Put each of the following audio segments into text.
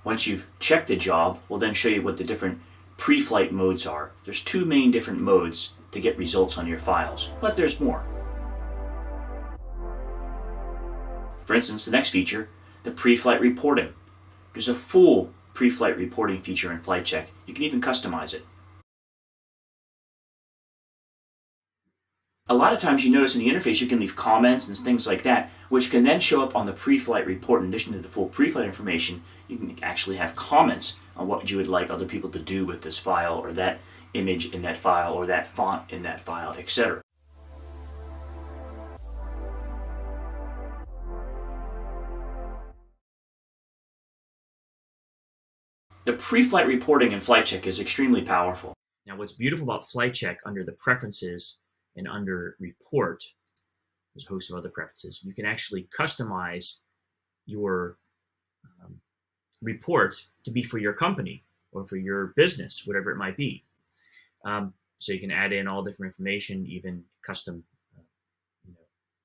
Once you've checked the job, we'll then show you what the different pre-flight modes are. There's two main different modes to get results on your files, but there's more. For instance, the next feature, the pre-flight reporting. There's a full pre-flight reporting feature in FlightCheck. You can even customize it. A lot of times you notice in the interface you can leave comments and things like that, which can then show up on the pre-flight report. In addition to the full pre-flight information, you can actually have comments on what you would like other people to do with this file, or that image in that file, or that font in that file, etc. The pre-flight reporting in FlightCheck is extremely powerful. Now, what's beautiful about FlightCheck, under the preferences and under report, there's a host of other preferences, you can actually customize your report to be for your company or for your business, whatever it might be. So you can add in all different information, even custom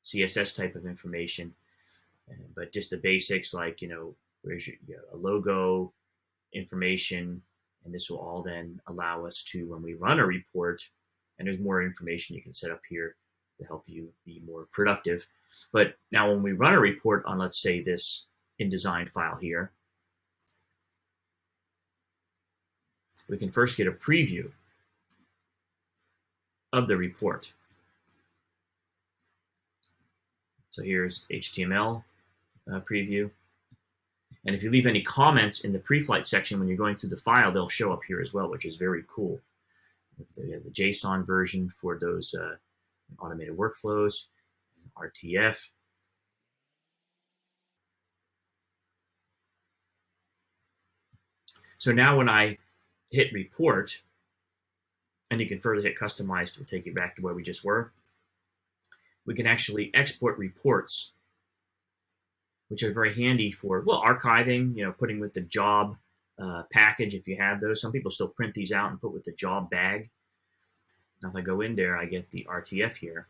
CSS type of information, but just the basics like, where's your a logo, information, and this will all then allow us to, when we run a report, and there's more information you can set up here to help you be more productive. But now when we run a report on, let's say, this InDesign file here, we can first get a preview of the report. So here's HTML preview. And if you leave any comments in the pre-flight section when you're going through the file, they'll show up here as well, which is very cool. The JSON version for those automated workflows, RTF. So now when I hit report, and you can further hit customize to take you back to where we just were, we can actually export reports, which are very handy for, well, archiving, putting with the job package if you have those. Some people still print these out and put with the job bag. Now if I go in there, I get the RTF here.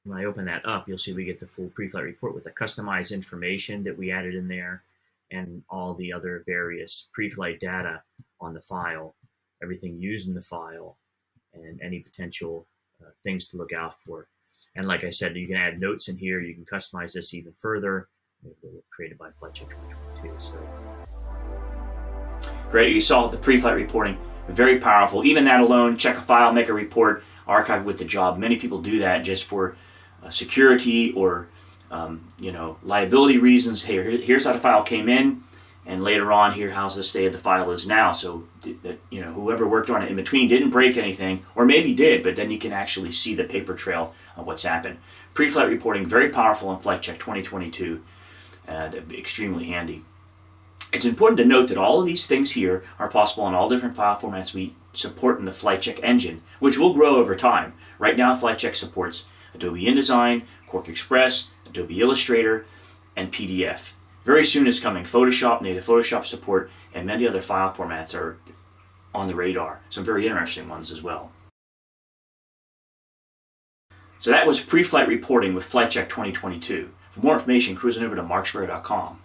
When I open that up, you'll see we get the full pre-flight report with the customized information that we added in there and all the other various pre-flight data on the file, everything used in the file, and any potential things to look out for. And like I said, you can add notes in here. You can customize this even further. They were created by FlightCheck 2022. So great. You saw the pre-flight reporting. Very powerful. Even that alone, check a file, make a report, archive with the job. Many people do that just for security or liability reasons. Hey, here's how the file came in, and later on, here how's the state of the file is now. So that whoever worked on it in between didn't break anything, or maybe did, but then you can actually see the paper trail of what's happened. Pre-flight reporting, very powerful in FlightCheck 2022, and extremely handy. It's important to note that all of these things here are possible in all different file formats we support in the FlightCheck engine, which will grow over time. Right now, FlightCheck supports Adobe InDesign, QuarkXPress, Adobe Illustrator, and PDF. Very soon is coming Photoshop, native Photoshop support, and many other file formats are on the radar. Some very interesting ones as well. So that was pre-flight reporting with FlightCheck 2022. For more information, cruise on over to Markzware.com.